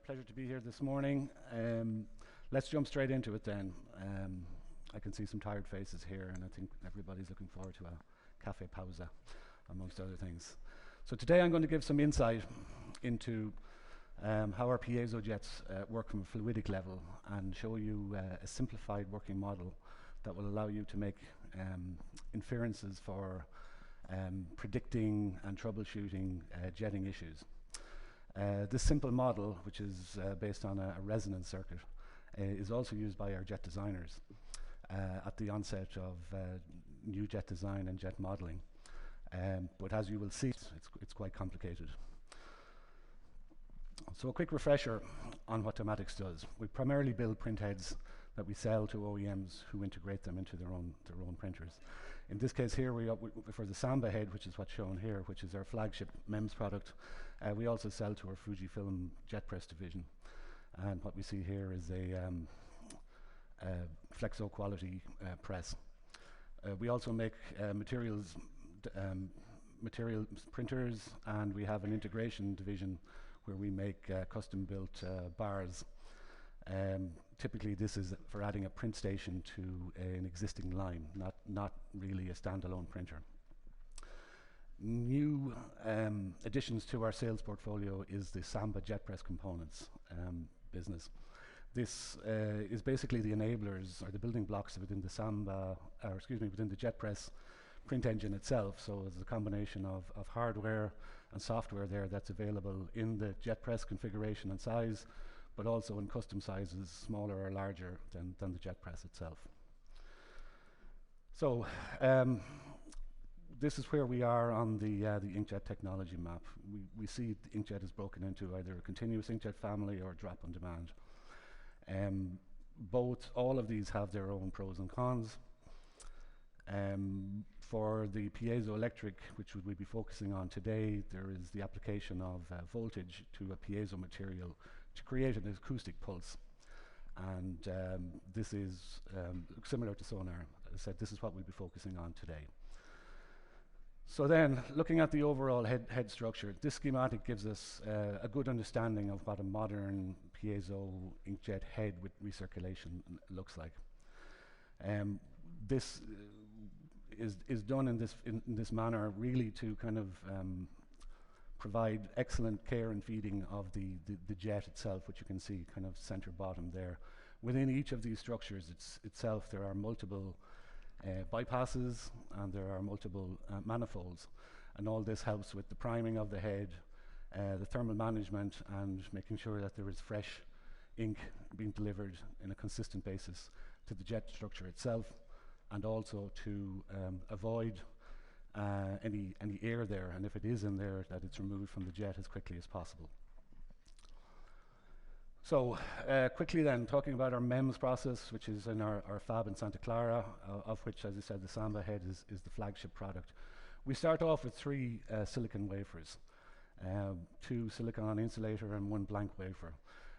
Pleasure to be here this morning. Let's jump straight into it then. I can see some tired faces here, and I think everybody's looking forward to a cafe pausa, amongst other things. So today I'm going to give some insight into how our piezo jets work from a fluidic level and show you a simplified working model that will allow you to make inferences for predicting and troubleshooting jetting issues. This simple model, which is based on a resonant circuit, is also used by our jet designers at the onset of new jet design and jet modeling. But as you will see, it's quite complicated. So a quick refresher on what Dimatix does. We primarily build printheads that we sell to OEMs who integrate them into their own printers. In this case here, for the Samba head, which is what's shown here, which is our flagship MEMS product, we also sell to our Fujifilm jet press division. And what we see here is a flexo quality press. We also make material printers, and we have an integration division where we make custom built bars. Typically this is for adding a print station to an existing line, not really a standalone printer. New additions to our sales portfolio is the Samba jet press components business. This is basically the enablers or the building blocks within the within the jet press print engine itself. So it's a combination of hardware and software there that's available in the jet press configuration and size, but also in custom sizes, smaller or larger than the jet press itself. So this is where we are on the inkjet technology map. We see the inkjet is broken into either a continuous inkjet family or drop on demand. All of these have their own pros and cons. For the piezoelectric, which we'll be focusing on today, there is the application of voltage to a piezo material to create an acoustic pulse. And this is similar to sonar. As I said, this is what we'll be focusing on today. So then, looking at the overall head structure, this schematic gives us a good understanding of what a modern piezo inkjet head with recirculation looks like. This is done in this manner really to kind of provide excellent care and feeding of the jet itself, which you can see kind of center bottom there. Within each of these structures itself, there are multiple bypasses and there are multiple manifolds, and all this helps with the priming of the head, the thermal management, and making sure that there is fresh ink being delivered in a consistent basis to the jet structure itself, and also to avoid any air there, and if it is in there, that it's removed from the jet as quickly as possible. So quickly then, talking about our MEMS process, which is in our fab in Santa Clara, of which, as I said, the Samba head is the flagship product. We start off with 3 silicon wafers, 2 silicon insulator and 1 blank wafer.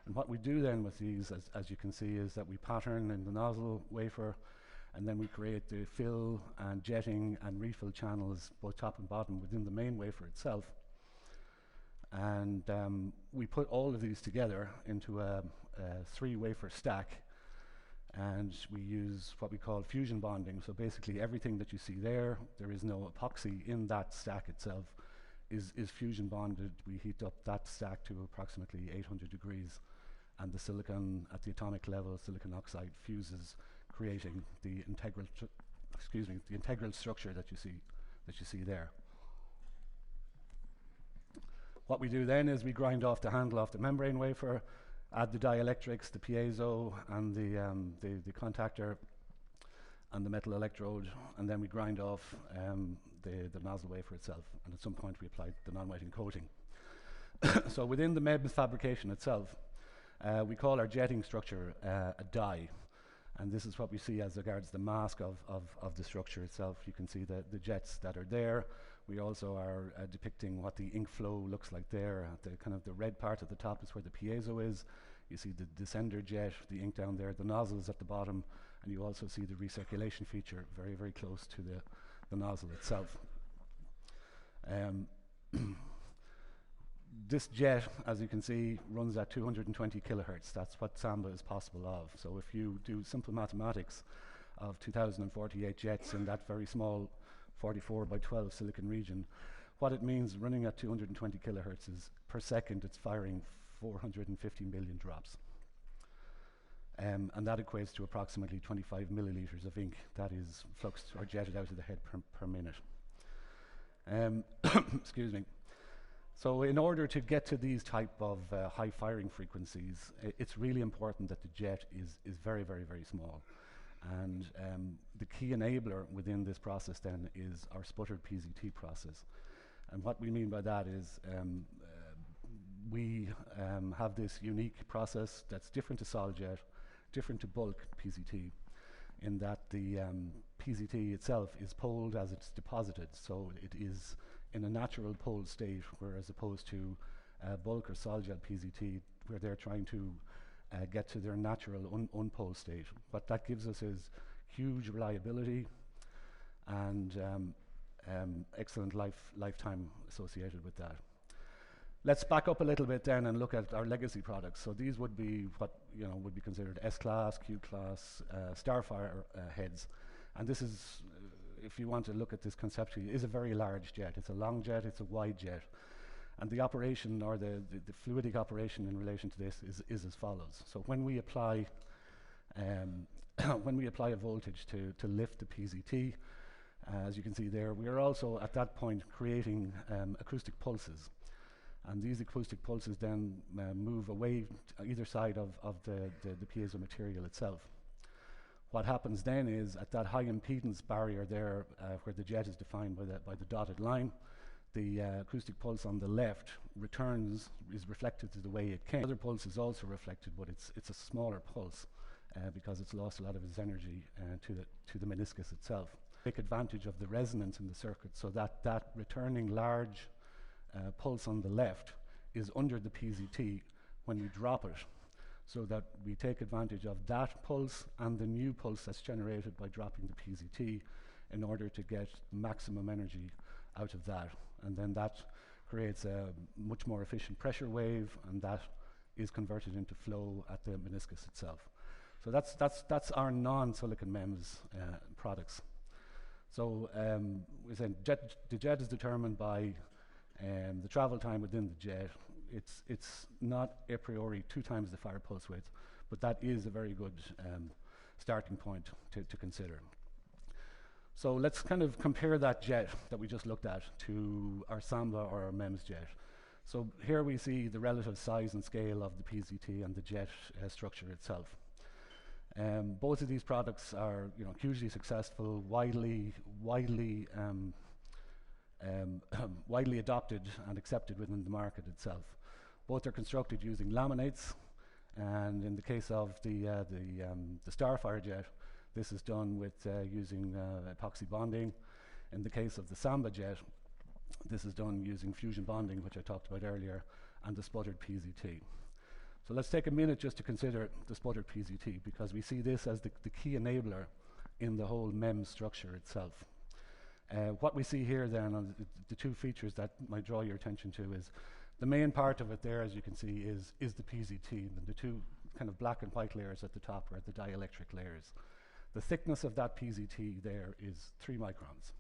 And what we do then with these, as you can see, is that we pattern in the nozzle wafer, and then we create the fill and jetting and refill channels, both top and bottom, within the main wafer itself. And we put all of these together into a 3 wafer stack, and we use what we call fusion bonding. So basically everything that you see there is no epoxy in that stack itself, is fusion bonded. We heat up that stack to approximately 800 degrees, and the silicon at the atomic level, silicon oxide, fuses, creating the integral structure that you see there. What we do then is we grind off the handle off the membrane wafer, add the dielectrics, the piezo, and the contactor, and the metal electrode, and then we grind off the nozzle wafer itself, and at some point we apply the non-wetting coating. So within the MEMS fabrication itself, we call our jetting structure a die. And this is what we see as regards the mask of the structure itself. You can see the jets that are there. We also are depicting what the ink flow looks like there. The red part at the top is where the piezo is. You see the descender jet, the ink down there, the nozzles at the bottom, and you also see the recirculation feature very, very close to the nozzle itself. This jet, as you can see, runs at 220 kilohertz. That's what Samba is possible of. So if you do simple mathematics of 2048 jets in that very small 44 by 12 silicon region, what it means running at 220 kilohertz is per second it's firing 450 million drops. And that equates to approximately 25 milliliters of ink that is fluxed or jetted out of the head per minute. Excuse me. So in order to get to these type of high firing frequencies, it's really important that the jet is very, very, very small. And the key enabler within this process then is our sputtered PZT process. And what we mean by that is we have this unique process that's different to solid jet, different to bulk PZT, in that the PZT itself is poled as it's deposited. So it is in a natural poled state, whereas opposed to bulk or solid jet PZT, where they're trying to get to their natural unpoled state. What that gives us is huge reliability and excellent lifetime associated with that. Let's back up a little bit then and look at our legacy products. So these would be what would be considered S-class, Q-class, Starfire heads. And this is, if you want to look at this conceptually, is a very large jet. It's a long jet, it's a wide jet. And the operation, or the fluidic operation in relation to this is as follows. So when we apply when we apply a voltage to lift the PZT, as you can see there, we are also at that point creating acoustic pulses. And these acoustic pulses then move away to either side of the piezo material itself. What happens then is at that high impedance barrier there, where the jet is defined by the dotted line, the acoustic pulse on the left is reflected to the way it came. The other pulse is also reflected, but it's a smaller pulse because it's lost a lot of its energy to the meniscus itself. Take advantage of the resonance in the circuit, so that returning large pulse on the left is under the PZT when you drop it, so that we take advantage of that pulse and the new pulse that's generated by dropping the PZT in order to get maximum energy out of that. And then that creates a much more efficient pressure wave, and that is converted into flow at the meniscus itself. So that's our non-silicon MEMS products. So we said the jet is determined by the travel time within the jet. It's not a priori 2 times the fire pulse width, but that is a very good starting point to consider. So let's kind of compare that jet that we just looked at to our Samba or our MEMS jet. So here we see the relative size and scale of the PZT and the jet structure itself. Both of these products are hugely successful, widely adopted and accepted within the market itself. Both are constructed using laminates, and in the case of the Starfire jet, this is done with using epoxy bonding. In the case of the Samba jet, this is done using fusion bonding, which I talked about earlier, and the sputtered PZT. So let's take a minute just to consider the sputtered PZT, because we see this as the key enabler in the whole MEMS structure itself. What we see here then, on the 2 features that might draw your attention to, is the main part of it there, as you can see, is the PZT, and the 2 kind of black and white layers at the top are the dielectric layers. The thickness of that PZT there is 3 microns.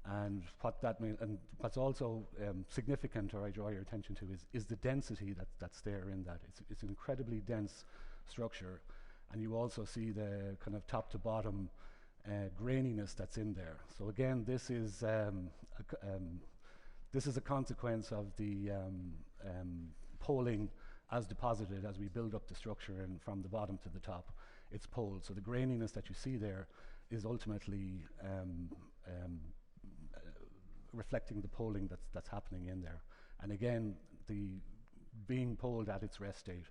And what that means, and what's also significant, or I draw your attention to, is the density that's there in that. It's an incredibly dense structure, and you also see the kind of top to bottom graininess that's in there. So again, this is a consequence of the polling as deposited as we build up the structure, and from the bottom to the top, it's poled. So the graininess that you see there is ultimately reflecting the polling that's happening in there. And again, the being poled at its rest state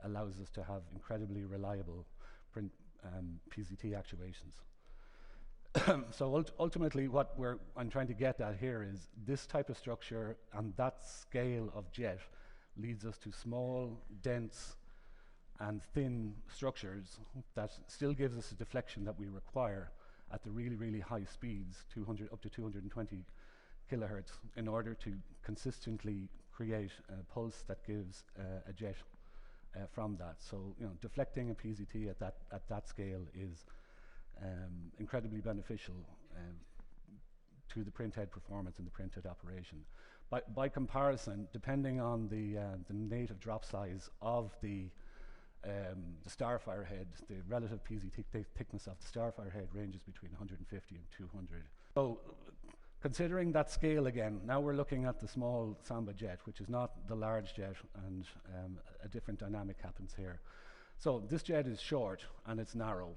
allows us to have incredibly reliable print PZT actuations. So ultimately what I'm trying to get at here is this type of structure and that scale of jet leads us to small, dense and thin structures that still gives us the deflection that we require at the really, really high speeds, up to 220 kilohertz in order to consistently create a pulse that gives a jet from that. So, you know, deflecting a PZT at that scale is incredibly beneficial to the printhead performance and the printhead operation. By comparison, depending on the native drop size of the starfire head, the relative PZT thickness of the starfire head ranges between 150 and 200. So, considering that scale again, now we're looking at the small Samba jet, which is not the large jet, and a different dynamic happens here. So this jet is short and it's narrow,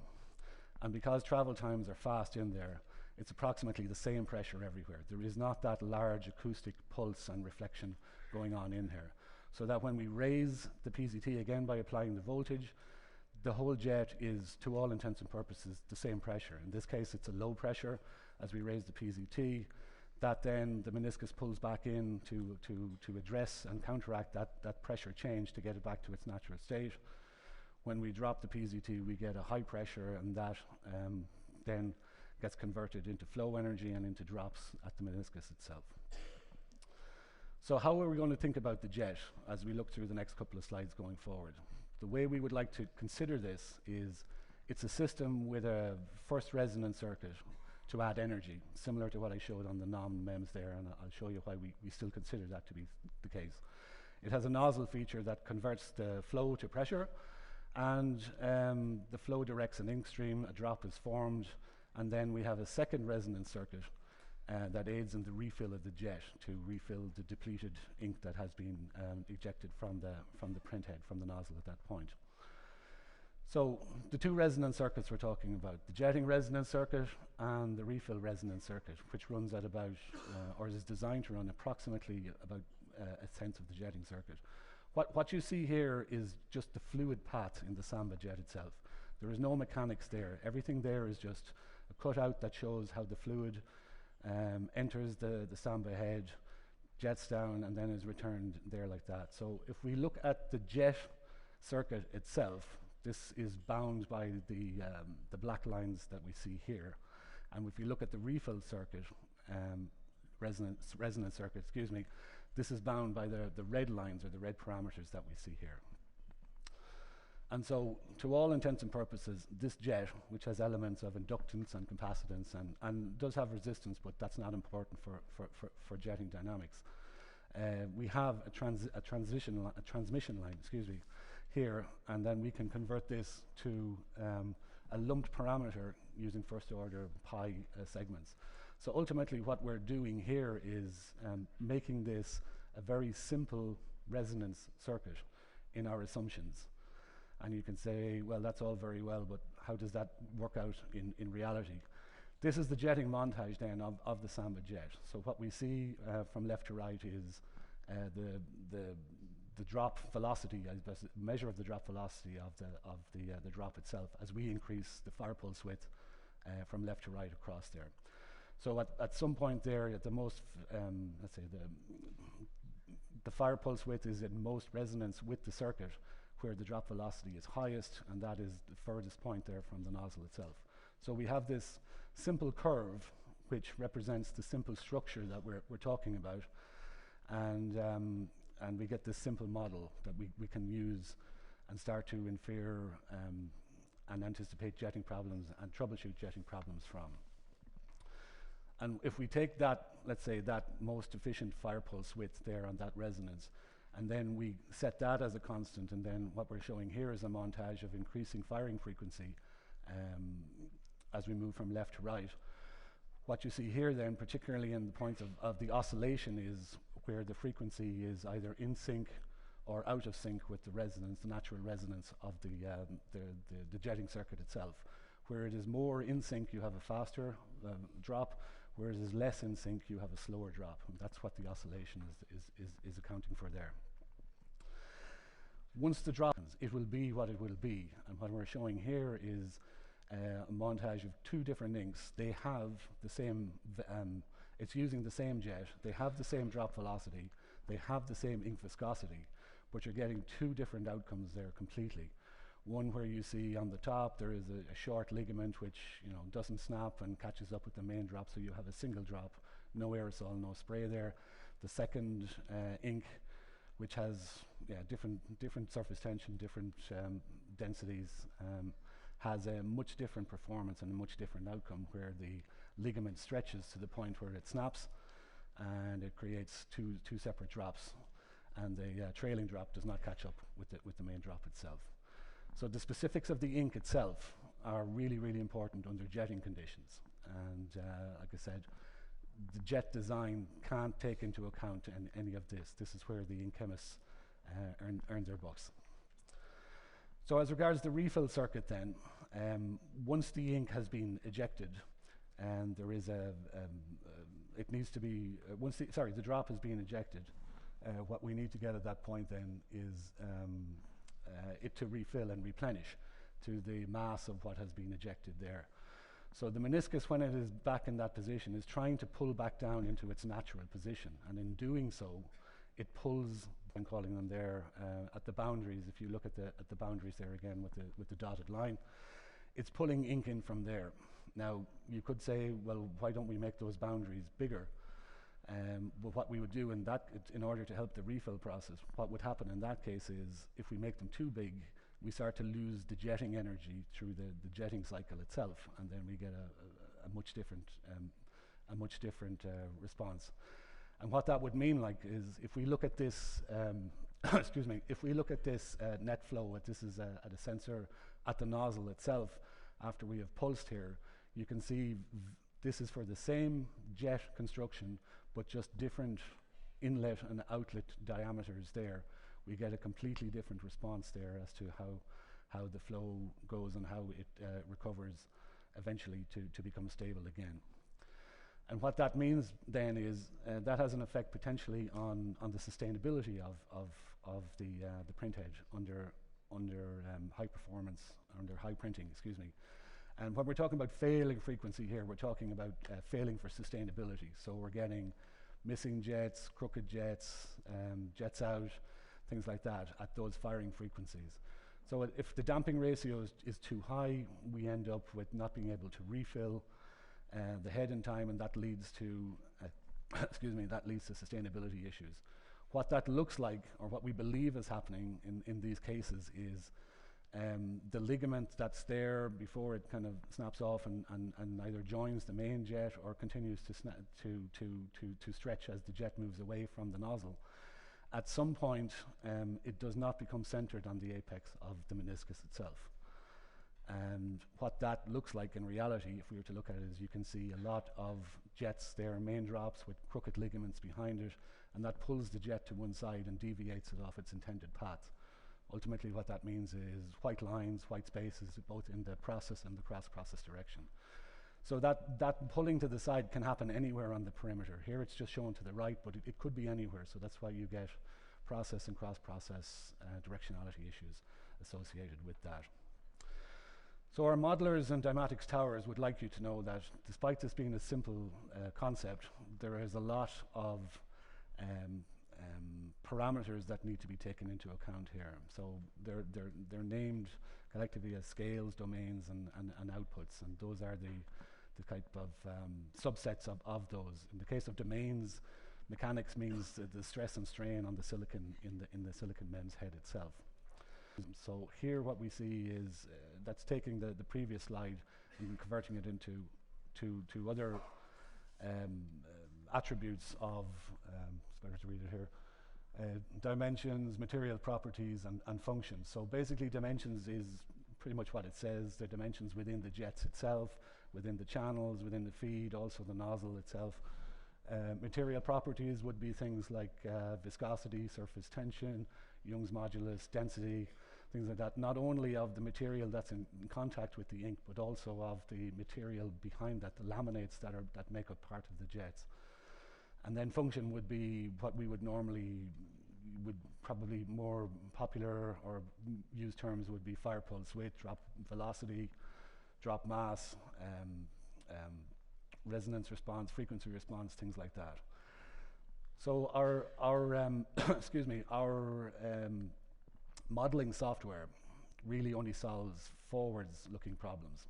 and because travel times are fast in there, it's approximately the same pressure everywhere. There is not that large acoustic pulse and reflection going on in here. So that when we raise the PZT again by applying the voltage, the whole jet is, to all intents and purposes, the same pressure. In this case, it's a low pressure as we raise the PZT. That then the meniscus pulls back in to address and counteract that pressure change to get it back to its natural state. When we drop the PZT, we get a high pressure, and that then gets converted into flow energy and into drops at the meniscus itself. So how are we going to think about the jet as we look through the next couple of slides going forward? The way we would like to consider this is it's a system with a first resonant circuit to add energy, similar to what I showed on the MEMS there, and I'll show you why we still consider that to be the case. It has a nozzle feature that converts the flow to pressure, and the flow directs an ink stream, a drop is formed, and then we have a second resonant circuit that aids in the refill of the jet to refill the depleted ink that has been ejected from the printhead, from the nozzle at that point. So the two resonance circuits we're talking about, the jetting resonance circuit and the refill resonance circuit, which runs at about, or is designed to run approximately about a tenth of the jetting circuit. What you see here is just the fluid path in the Samba jet itself. There is no mechanics there. Everything there is just a cutout that shows how the fluid enters the Samba head, jets down, and then is returned there like that. So if we look at the jet circuit itself, this is bound by the black lines that we see here. And if you look at the refill circuit, resonance circuit, excuse me, this is bound by the red lines or the red parameters that we see here. And so, to all intents and purposes, this jet, which has elements of inductance and capacitance and does have resistance, but that's not important for jetting dynamics. We have a transmission line, excuse me, here, and then we can convert this to a lumped parameter using first order pi segments. So ultimately what we're doing here is making this a very simple resonance circuit in our assumptions. And you can say, well, that's all very well, but how does that work out in reality? This is the jetting montage then of the Samba jet. So what we see from left to right is the drop velocity, a measure of the drop velocity of the drop itself as we increase the fire pulse width from left to right across there. So at some point there, at the most, let's say the fire pulse width is in most resonance with the circuit, where the drop velocity is highest, and that is the furthest point there from the nozzle itself. So we have this simple curve which represents the simple structure that we're talking about, and we get this simple model that we can use and start to infer and anticipate jetting problems and troubleshoot jetting problems from. And if we take that, let's say that most efficient fire pulse width there on that resonance, and then we set that as a constant, and then what we're showing here is a montage of increasing firing frequency as we move from left to right. What you see here then, particularly in the point of the oscillation, is where the frequency is either in sync or out of sync with the resonance, the natural resonance of the jetting circuit itself. Where it is more in sync, you have a faster drop, whereas it is less in sync, you have a slower drop. And that's what the oscillation is accounting for there. Once the drop happens, it will be what it will be. And what we're showing here is a montage of two different inks. They have the same, it's using the same jet, they have the same drop velocity, they have the same ink viscosity, but you're getting two different outcomes there completely. One where you see on the top there is a short ligament which doesn't snap and catches up with the main drop, so you have a single drop no aerosol, no spray there. The second ink, which has different surface tension, different densities, has a much different performance and a much different outcome, where the ligament stretches to the point where it snaps, and it creates two separate drops, and the trailing drop does not catch up with the main drop itself. So the specifics of the ink itself are really, really important under jetting conditions, and like I said, the jet design can't take into account any of this. This is where the ink chemists earn their bucks. So as regards the refill circuit then, once the ink has been ejected, and there is it needs to be, the drop has been ejected, what we need to get at that point then is it to refill and replenish to the mass of what has been ejected there. So the meniscus, when it is back in that position, is trying to pull back down into its natural position, and in doing so, it pulls, I'm calling them there, at the boundaries. If you look at the boundaries there again with the dotted line, it's pulling ink in from there. Now, you could say, well, why don't we make those boundaries bigger? But what we would do in order to help the refill process, what would happen in that case is, if we make them too big, we start to lose the jetting energy through the jetting cycle itself, and then we get a much different response. And what that would mean, like, is if we look at this, excuse me, if we look at this net flow, this is at a sensor at the nozzle itself, after we have pulsed here, you can see this is for the same jet construction, but just different inlet and outlet diameters there. We get a completely different response there as to how the flow goes and how it recovers eventually to become stable again. And what that means then is that has an effect potentially on the sustainability of the printhead under high performance, under high printing, excuse me. And when we're talking about failing frequency here, we're talking about failing for sustainability. So we're getting missing jets, crooked jets, jets out, things like that at those firing frequencies. So if the damping ratio is too high, we end up with not being able to refill the head in time, and that leads to, excuse me, that leads to sustainability issues. What that looks like, or what we believe is happening in these cases, is the ligament that's there before it kind of snaps off and either joins the main jet or continues to stretch as the jet moves away from the nozzle. At some point, it does not become centered on the apex of the meniscus itself. And what that looks like in reality, if we were to look at it, is you can see a lot of jets there, main drops with crooked ligaments behind it, and that pulls the jet to one side and deviates it off its intended path. Ultimately, what that means is white lines, white spaces, both in the process and the cross-process direction. So that pulling to the side can happen anywhere on the perimeter. Here it's just shown to the right, but it could be anywhere, so that's why you get process and cross-process directionality issues associated with that. So our modelers and Dimatix towers would like you to know that despite this being a simple concept, there is a lot of parameters that need to be taken into account here. So they're named collectively as scales, domains, and outputs, and those are the type of subsets of those. In the case of domains, mechanics means the stress and strain on the silicon in the silicon MEMS head itself. So here what we see is that's taking the previous slide and converting it into other attributes of, it's better to read it here, dimensions, material properties, and functions. So basically dimensions is pretty much what it says. The dimensions within the jets itself, within the channels, within the feed, also the nozzle itself. Material properties would be things like viscosity, surface tension, Young's modulus, density, things like that, not only of the material that's in contact with the ink, but also of the material behind that, the laminates that make up part of the jets. And then function would be what we would probably more popular or used terms would be fire pulse width, drop velocity, drop mass, resonance response, frequency response, things like that. So our excuse me, our modeling software really only solves forwards-looking problems,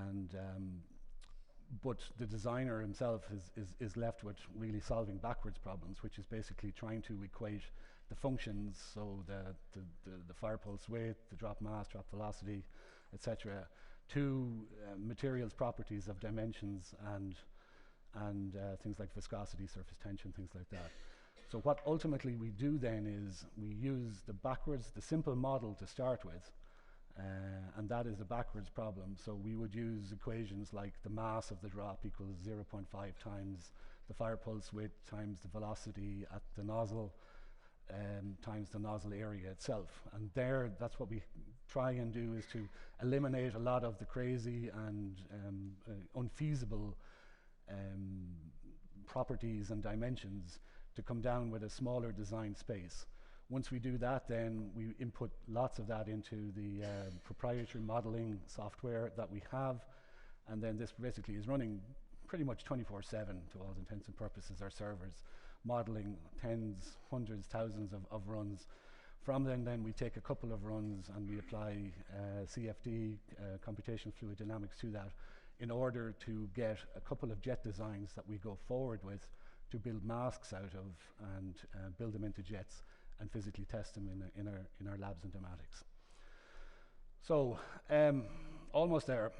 and but the designer himself is left with really solving backwards problems, which is basically trying to equate the functions, so the fire pulse weight, the drop mass, drop velocity, etc., to materials properties of dimensions and things like viscosity, surface tension, things like that. So what ultimately we do then is we use the simple model to start with, and that is a backwards problem. So we would use equations like the mass of the drop equals 0.5 times the fire pulse width times the velocity at the nozzle times the nozzle area itself. And there, that's what we try and do, is to eliminate a lot of the crazy and unfeasible properties and dimensions to come down with a smaller design space. Once we do that, then we input lots of that into the proprietary modeling software that we have, and then this basically is running pretty much 24/7 to all intents and purposes, our servers, modeling tens, hundreds, thousands of runs. From then we take a couple of runs and we apply CFD, computational fluid dynamics, to that in order to get a couple of jet designs that we go forward with to build masks out of and build them into jets and physically test them in our labs in Dimatix. So almost there.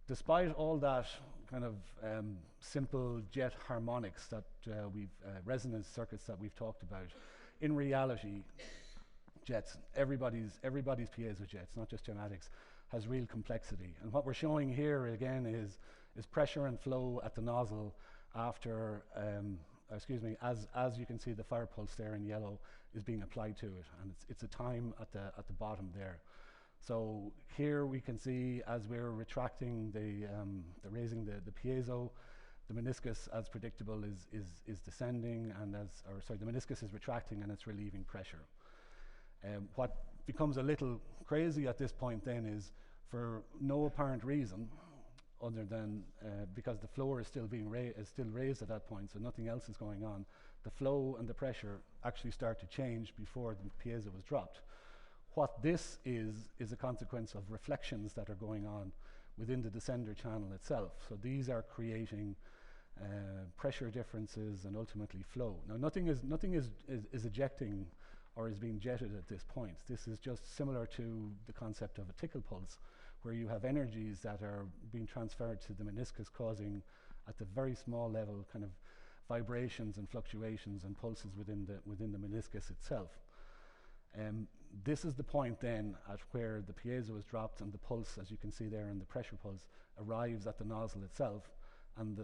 Despite all that kind of simple jet harmonics that resonance circuits that we've talked about, in reality, jets, everybody's piezo jets, not just Dimatix, has real complexity. And what we're showing here again is pressure and flow at the nozzle after, as you can see, the fire pulse there in yellow is being applied to it, and it's a time at the bottom there. So here we can see, as we're retracting raising the piezo, the meniscus, as predictable, is descending, and the meniscus is retracting and it's relieving pressure. What becomes a little crazy at this point then is, for no apparent reason, other than because the floor is still raised at that point, so nothing else is going on, the flow and the pressure actually start to change before the piezo was dropped. What this is a consequence of reflections that are going on within the descender channel itself. So these are creating pressure differences and ultimately flow. Now nothing is ejecting or is being jetted at this point. This is just similar to the concept of a tickle pulse, where you have energies that are being transferred to the meniscus, causing at the very small level kind of vibrations and fluctuations and pulses within the meniscus itself. This is the point then at where the piezo is dropped and the pulse, as you can see there, and the pressure pulse arrives at the nozzle itself, and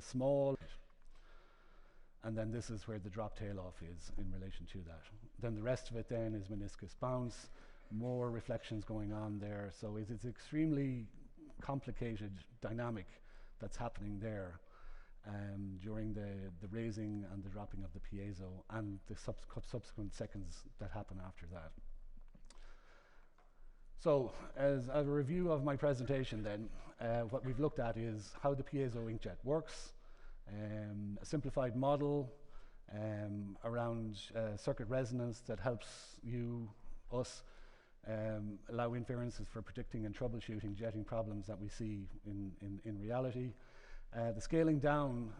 and then this is where the drop tail off is in relation to that. Then the rest of it then is meniscus bounce, more reflections going on there. So it's extremely complicated dynamic that's happening there during the raising and the dropping of the piezo and the subsequent seconds that happen after that. So as a review of my presentation then, what we've looked at is how the piezo inkjet works, a simplified model around circuit resonance that helps us allow inferences for predicting and troubleshooting jetting problems that we see in reality. The scaling down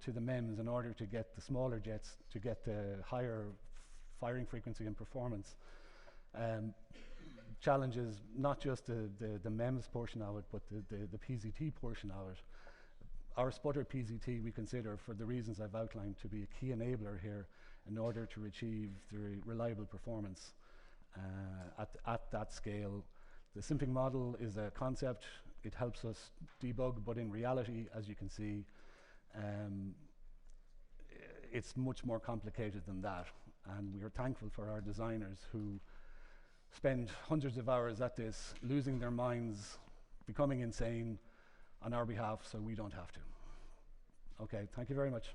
to the MEMS in order to get the smaller jets to get the higher firing frequency and performance challenges not just the MEMS portion of it, but the PZT portion of it. Our sputtered PZT we consider, for the reasons I've outlined, to be a key enabler here in order to achieve the reliable performance at that scale. The simping model is a concept. It helps us debug, but in reality, as you can see, it's much more complicated than that. And we are thankful for our designers who spend hundreds of hours at this, losing their minds, becoming insane on our behalf, so we don't have to. Okay, thank you very much.